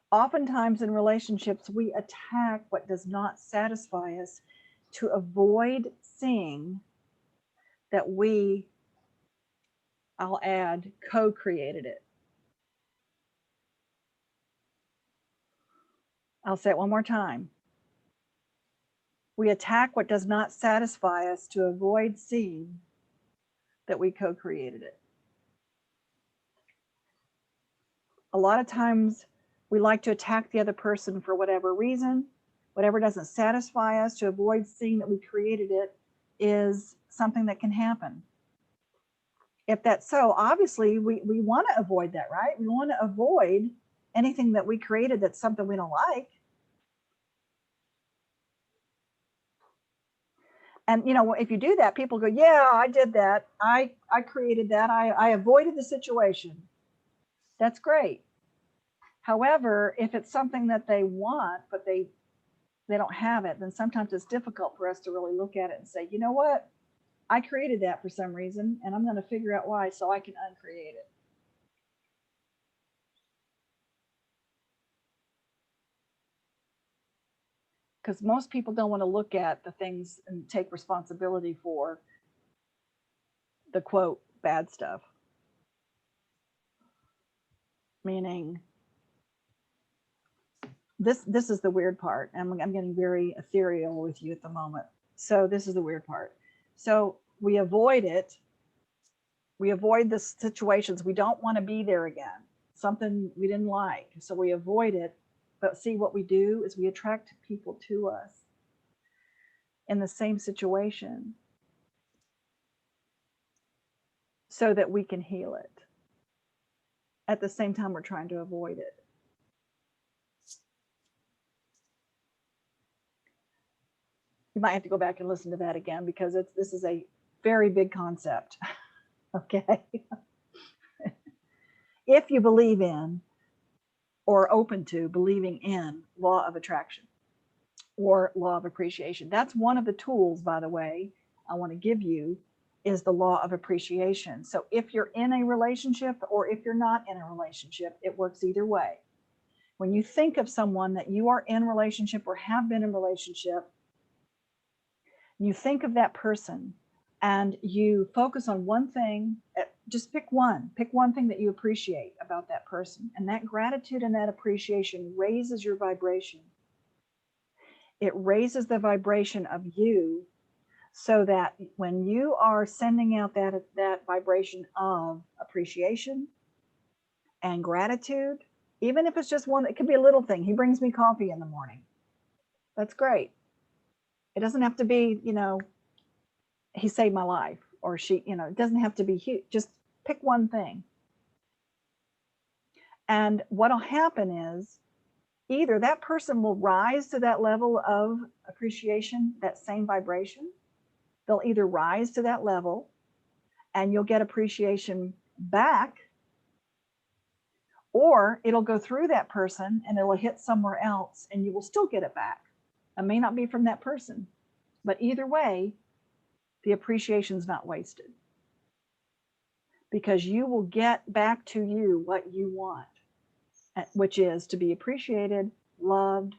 Oftentimes in relationships, we attack what does not satisfy us to avoid seeing that we, I'll add, co-created it. I'll say it one more time. We attack what does not satisfy us to avoid seeing that we co-created it. A lot of times we like to attack the other person for whatever reason. Whatever doesn't satisfy us, to avoid seeing that we created it, is something that can happen. If that's so, obviously we want to avoid that, right? We want to avoid anything that we created that's something we don't like. And you know, if you do that, people go, yeah, I did that. I created that. I avoided the situation. That's great. However, if it's something that they want, but they don't have it, then sometimes it's difficult for us to really look at it and say, you know what? I created that for some reason, and I'm going to figure out why so I can uncreate it. Because most people don't want to look at the things and take responsibility for the quote bad stuff. Meaning, this is the weird part. I'm getting very ethereal with you at the moment. So this is the weird part. So we avoid it. We avoid the situations. We don't want to be there again. Something we didn't like. So we avoid it. But see, what we do is we attract people to us in the same situation. so that we can heal it. At the same time, we're trying to avoid it. You might have to go back and listen to that again because this is a very big concept. Okay. If you believe in or open to believing in law of attraction or law of appreciation, that's one of the tools, by the way, I want to give you is the law of appreciation. So if you're in a relationship or if you're not in a relationship, it works either way. When you think of someone that you are in relationship or have been in relationship, you think of that person and you focus on one thing. Just pick one thing that you appreciate about that person. And that gratitude and that appreciation raises your vibration. It raises the vibration of you so that when you are sending out that vibration of appreciation and gratitude, even if it's just one, it could be a little thing. He brings me coffee in the morning. That's great. It doesn't have to be, he saved my life or she, it doesn't have to be huge. Just pick one thing. And what'll happen is either that person will rise to that level of appreciation, that same vibration. They'll either rise to that level and you'll get appreciation back, or it'll go through that person and it'll hit somewhere else and you will still get it back. It may not be from that person, but either way, the appreciation is not wasted because you will get back to you what you want, which is to be appreciated, loved,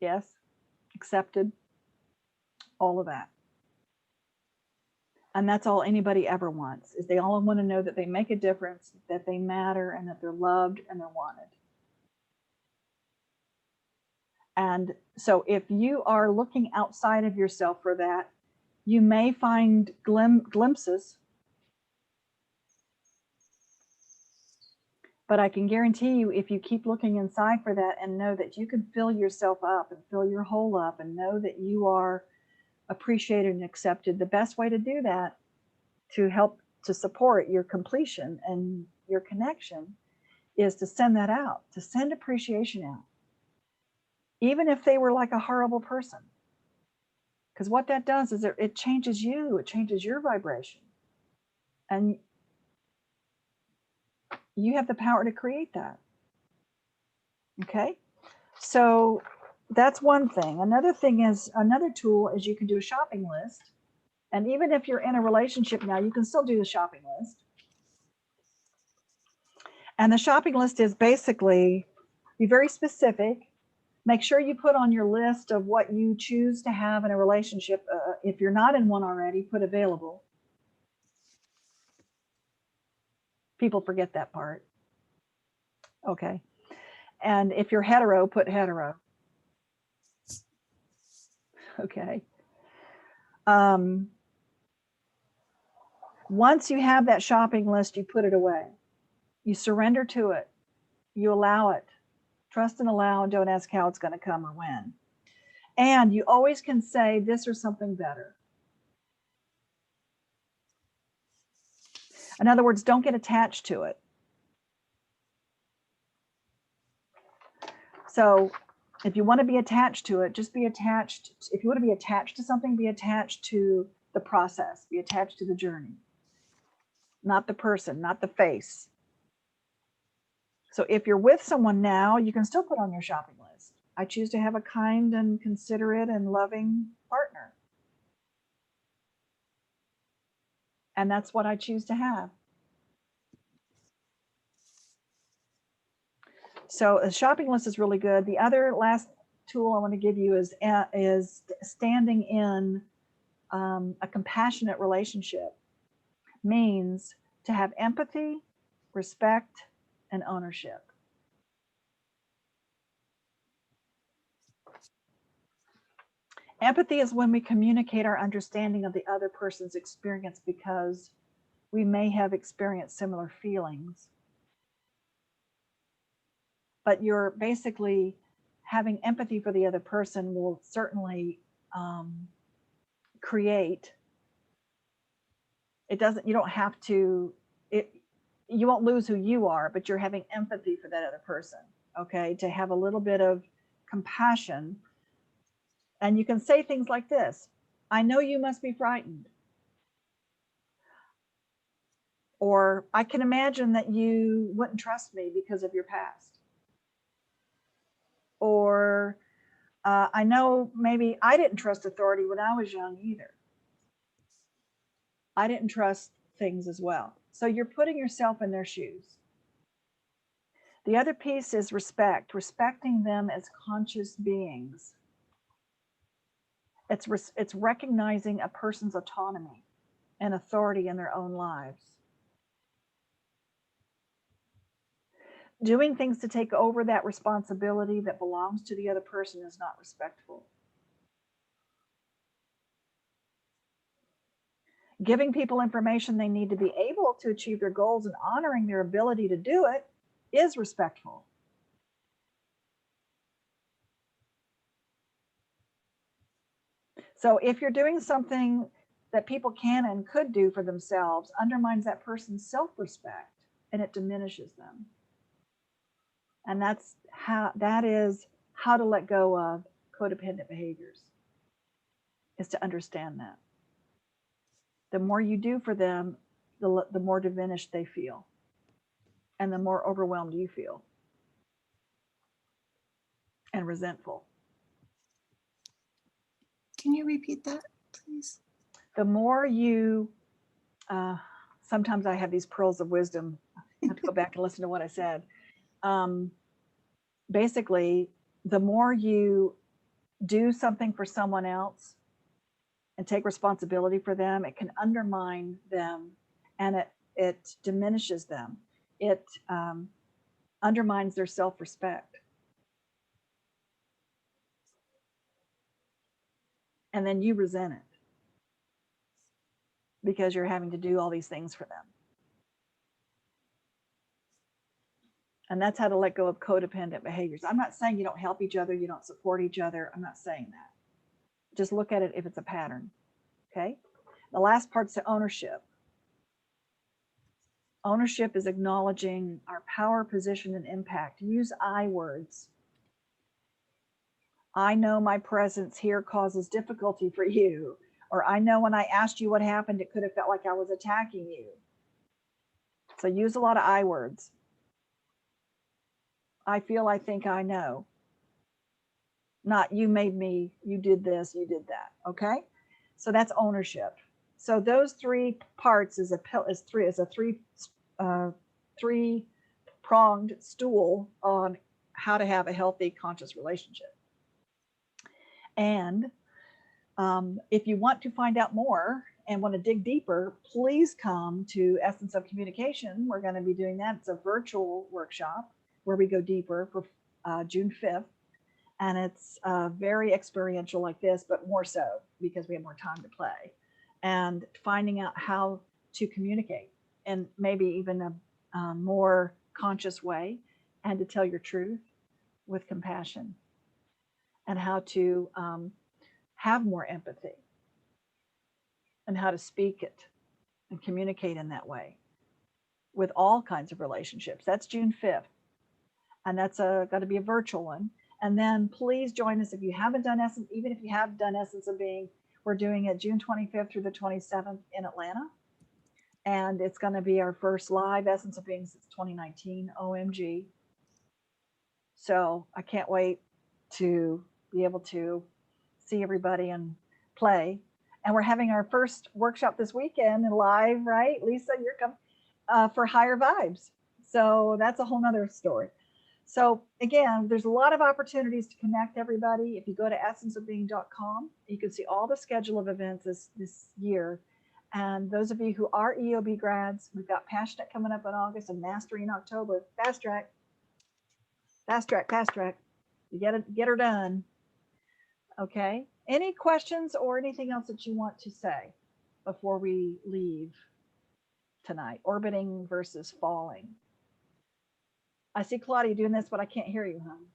yes, accepted, all of that. And that's all anybody ever wants, is they all want to know that they make a difference, that they matter, and that they're loved and they're wanted. And so if you are looking outside of yourself for that, you may find glimpses, but I can guarantee you, if you keep looking inside for that and know that you can fill yourself up and fill your whole up and know that you are appreciated and accepted, the best way to do that to help to support your completion and your connection is to send that out, to send appreciation out, even if they were like a horrible person. Because what that does is it changes you, it changes your vibration. And you have the power to create that. Okay? So that's one thing. Another tool is you can do a shopping list. And even if you're in a relationship now, you can still do the shopping list. And the shopping list is basically be very specific. Make sure you put on your list of what you choose to have in a relationship. If you're not in one already, put available. People forget that part. Okay. And if you're hetero, put hetero. Okay. Once you have that shopping list, you put it away. You surrender to it. You allow it. Trust and allow, and don't ask how it's going to come or when. And you always can say this or something better. In other words, don't get attached to it. So if you want to be attached to it, just be attached. If you want to be attached to something, be attached to the process, be attached to the journey, not the person, not the face. So if you're with someone now, you can still put on your shopping list, I choose to have a kind and considerate and loving partner. And that's what I choose to have. So a shopping list is really good. The other last tool I want to give you is standing in a compassionate relationship. Means to have empathy, respect, and ownership. Empathy is when we communicate our understanding of the other person's experience because we may have experienced similar feelings. But you're basically having empathy for the other person will certainly create, it doesn't, you don't have to, you won't lose who you are, but you're having empathy for that other person. Okay. To have a little bit of compassion. And you can say things like this: I know you must be frightened. Or I can imagine that you wouldn't trust me because of your past. Or I know maybe I didn't trust authority when I was young either. I didn't trust things as well. So you're putting yourself in their shoes. The other piece is respect, respecting them as conscious beings. It's recognizing a person's autonomy and authority in their own lives. Doing things to take over that responsibility that belongs to the other person is not respectful. Giving people information they need to be able to achieve their goals and honoring their ability to do it is respectful. So if you're doing something that people can and could do for themselves, undermines that person's self-respect and it diminishes them. And that is how to let go of codependent behaviors, is to understand that. The more you do for them, the more diminished they feel and the more overwhelmed you feel and resentful. Can you repeat that, please? The more you, sometimes I have these pearls of wisdom. I have to go back and listen to what I said. Basically, the more you do something for someone else and take responsibility for them, it can undermine them and it diminishes them. It undermines their self-respect. And then you resent it because you're having to do all these things for them. And that's how to let go of codependent behaviors. I'm not saying you don't help each other, you don't support each other. I'm not saying that. Just look at it if it's a pattern. Okay. The last part's the ownership. Ownership is acknowledging our power, position, and impact. Use I words. I know my presence here causes difficulty for you. Or I know when I asked you what happened, it could have felt like I was attacking you. So use a lot of I words. I feel, I think, I know. Not you made me, you did this, you did that. Okay. So that's ownership. So those three parts is a three-pronged stool on how to have a healthy, conscious relationship. And if you want to find out more and want to dig deeper, please come to Essence of Communication. We're going to be doing that. It's a virtual workshop where we go deeper for June 5th. And it's very experiential like this, but more so because we have more time to play and finding out how to communicate and maybe even a more conscious way, and to tell your truth with compassion, and how to have more empathy and how to speak it and communicate in that way with all kinds of relationships. That's June 5th. And that's got to be a virtual one. And then please join us if you haven't done Essence, even if you have done Essence of Being. We're doing it June 25th through the 27th in Atlanta. And it's going to be our first live Essence of Being since 2019. OMG. So I can't wait to be able to see everybody and play. And we're having our first workshop this weekend and live, right? Lisa, you're coming for Higher Vibes. So that's a whole nother story. So again, there's a lot of opportunities to connect everybody. If you go to essenceofbeing.com, you can see all the schedule of events this year. And those of you who are EOB grads, we've got Passionate coming up in August and Mastery in October. Fast track. Fast track, fast track. You get her done. Okay. Any questions or anything else that you want to say before we leave tonight? Orbiting versus falling. I see Claudia doing this, but I can't hear you, hon.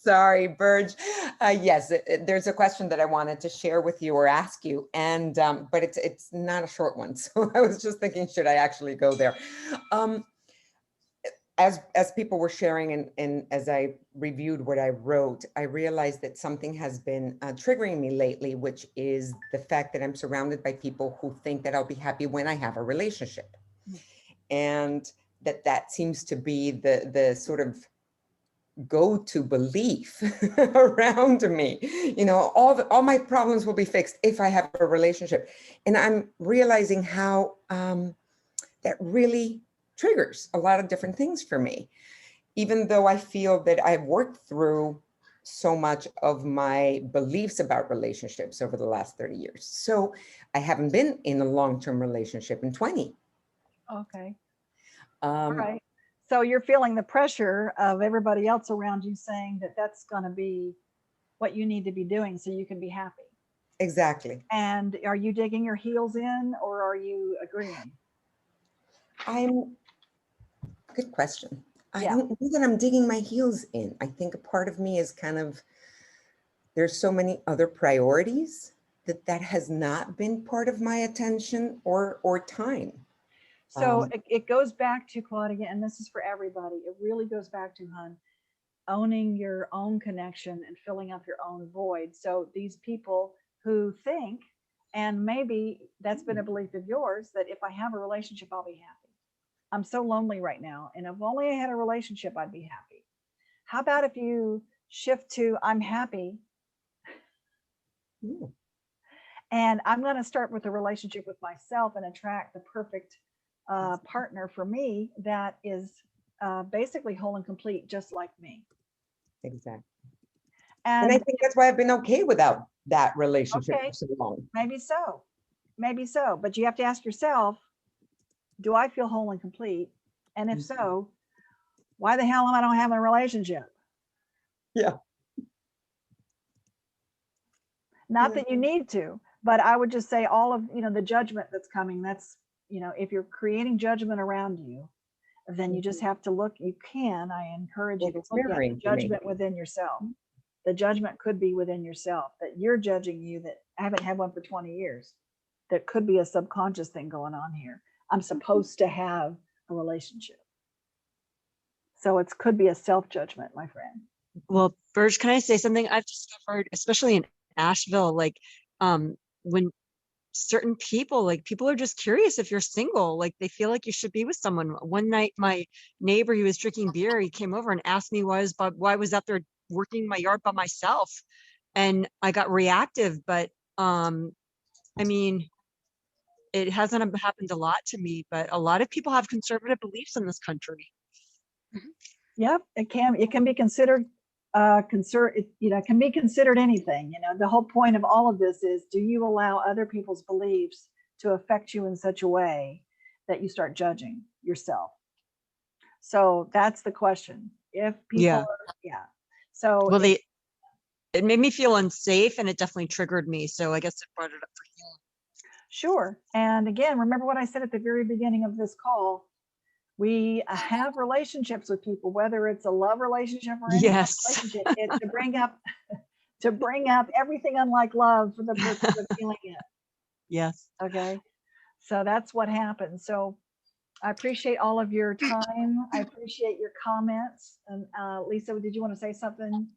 Sorry, Burge. Yes, there's a question that I wanted to share with you or ask you, and but it's not a short one. So I was just thinking, should I actually go there? Um, as people were sharing and as I reviewed what I wrote, I realized that something has been triggering me lately, which is the fact that I'm surrounded by people who think that I'll be happy when I have a relationship. And that seems to be the sort of go-to belief around me. You know, all my problems will be fixed if I have a relationship. And I'm realizing how that really triggers a lot of different things for me, even though I feel that I've worked through so much of my beliefs about relationships over the last 30 years. So I haven't been in a long-term relationship in 20. Okay. Um, Right. So you're feeling the pressure of everybody else around you saying that that's going to be what you need to be doing so you can be happy. Exactly. And are you digging your heels in or are you agreeing? Good question. I Yeah. don't know that I'm digging my heels in. I think a part of me is kind of, there's so many other priorities that has not been part of my attention or time. So Um, it goes back to, Claudia, and this is for everybody. It really goes back to, hun, owning your own connection and filling up your own void. So these people who think, and maybe that's been a belief of yours, that if I have a relationship, I'll be happy. I'm so lonely right now. And if only I had a relationship, I'd be happy. How about if you shift to, I'm happy yeah, and I'm going to start with a relationship with myself and attract the perfect partner for me that is basically whole and complete, just like me. exactly. And I And think that's why I've been okay without that relationship okay, for so long. maybe so, maybe so. But you have to ask yourself, do I feel whole and complete? And if so, why the hell am I not having a relationship? Yeah. Not Yeah. that you need to, but I would just say all of, the judgment that's coming, that's, if you're creating judgment around you, then you just have to look, I encourage you Well, to it's look at the mirroring for me. judgment within yourself. The judgment could be within yourself, that you're judging you, that I haven't had one for 20 years. There could be a subconscious thing going on here. I'm supposed to have a relationship. So it could be a self-judgment, my friend. Well, Burge, can I say something? I've discovered, especially in Asheville, like when certain people, like people are just curious if you're single, like they feel like you should be with someone. One night, my neighbor, he was drinking beer. He came over and asked me why I was out there working my yard by myself, and I got reactive. But I mean, it hasn't happened a lot to me, but a lot of people have conservative beliefs in this country. Yep, it can be considered it can be considered anything. The whole point of all of this is, do you allow other people's beliefs to affect you in such a way that you start judging yourself? So that's the question. If people Yeah. yeah. So Well, it made me feel unsafe, and it definitely triggered me. So I guess it brought it up for healing. sure. And again, remember what I said at the very beginning of this call. We have relationships with people, whether it's a love relationship or any kind of Yes. relationship, it's to bring up everything unlike love for the purpose of healing it. Yes. Okay. So that's what happens. So I appreciate all of your time. I appreciate your comments. And Lisa, did you want to say something?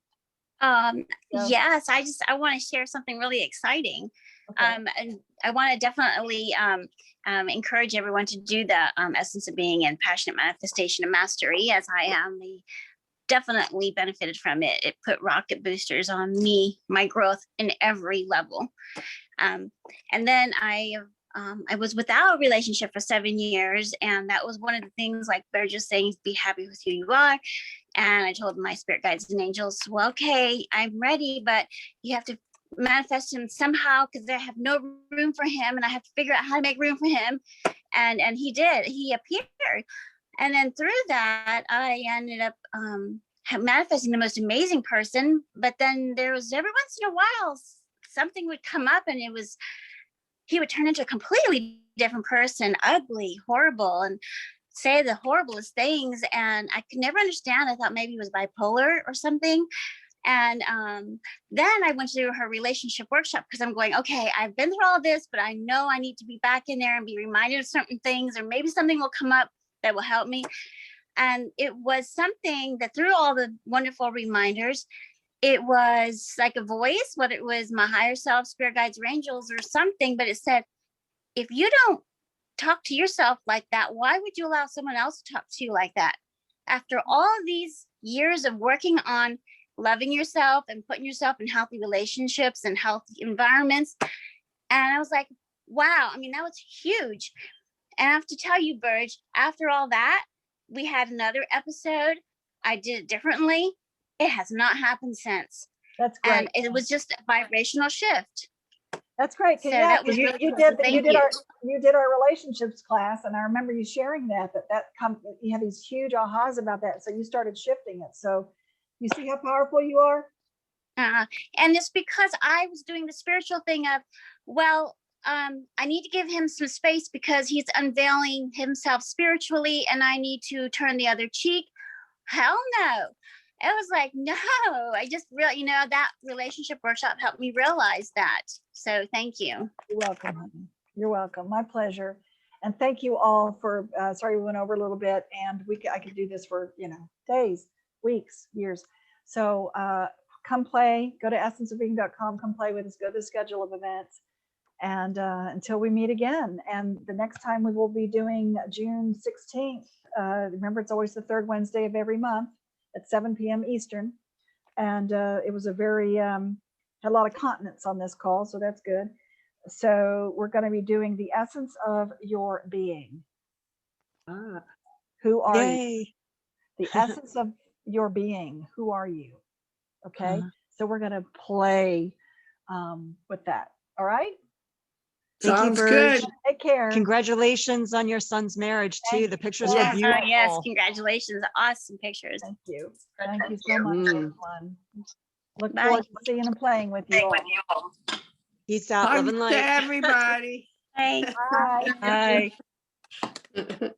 Yeah. Yes, I want to share something really exciting. Okay. And I want to definitely encourage everyone to do the Essence of Being and Passionate Manifestation and Mastery, as I am. Definitely benefited from it. It put rocket boosters on me, my growth in every level. And then I was without a relationship for 7 years, and that was one of the things, like they're just saying, be happy with who you are. And I told my spirit guides and angels, well, okay, I'm ready, but you have to manifest him somehow, because I have no room for him, and I have to figure out how to make room for him. And he did. He appeared. And then through that, I ended up manifesting the most amazing person. But then there was, every once in a while, something would come up, and he would turn into a completely different person, ugly, horrible, and say the horriblest things. And I could never understand. I thought maybe he was bipolar or something. And then I went to do her relationship workshop because I'm going, okay, I've been through all this, but I know I need to be back in there and be reminded of certain things, or maybe something will come up that will help me. And it was something that through all the wonderful reminders, it was like a voice, whether it was my higher self, spirit guides, or angels or something, but it said, if you don't talk to yourself like that, why would you allow someone else to talk to you like that? After all of these years of working on loving yourself and putting yourself in healthy relationships and healthy environments. And I was like, wow, I mean, that was huge. And I have to tell you, Burge, after all that, we had another episode. I did it differently. It has not happened since. That's great. And it was just a vibrational shift. That's great. 'Cause So yeah, that was you, really you cool. did, Thank you did you. you did our relationships class, and I remember you sharing you had these huge ahas about that. So you started shifting it. So you see how powerful you are? And it's because I was doing the spiritual thing of, well, I need to give him some space because he's unveiling himself spiritually and I need to turn the other cheek. Hell no. It was like, no, I just really, that relationship workshop helped me realize that. So thank you. You're welcome, honey. You're welcome. My pleasure. And thank you all for, sorry, we went over a little bit, and I could do this for, days, weeks, years. So come play, go to essenceofbeing.com, come play with us, go to the schedule of events. And until we meet again. And the next time we will be doing June 16th. Remember, it's always the third Wednesday of every month at 7 p.m. Eastern. And it was a very, had a lot of continents on this call, so that's good. So we're going to be doing the essence of your being. Who are you? Yay. The essence of your being. Who are you? Okay. Uh-huh. So we're going to play with that. All right. Thank you, Sounds Burge. good. Take care. Congratulations on your son's marriage too. Thank The you. pictures Yes. were beautiful. Yes, congratulations. Awesome pictures. Thank you. Thank you so much, Mm. everyone. Look Bye. forward to seeing and playing with you all. Peace out. Love Hugs and to light. everybody. Bye. Bye. Bye.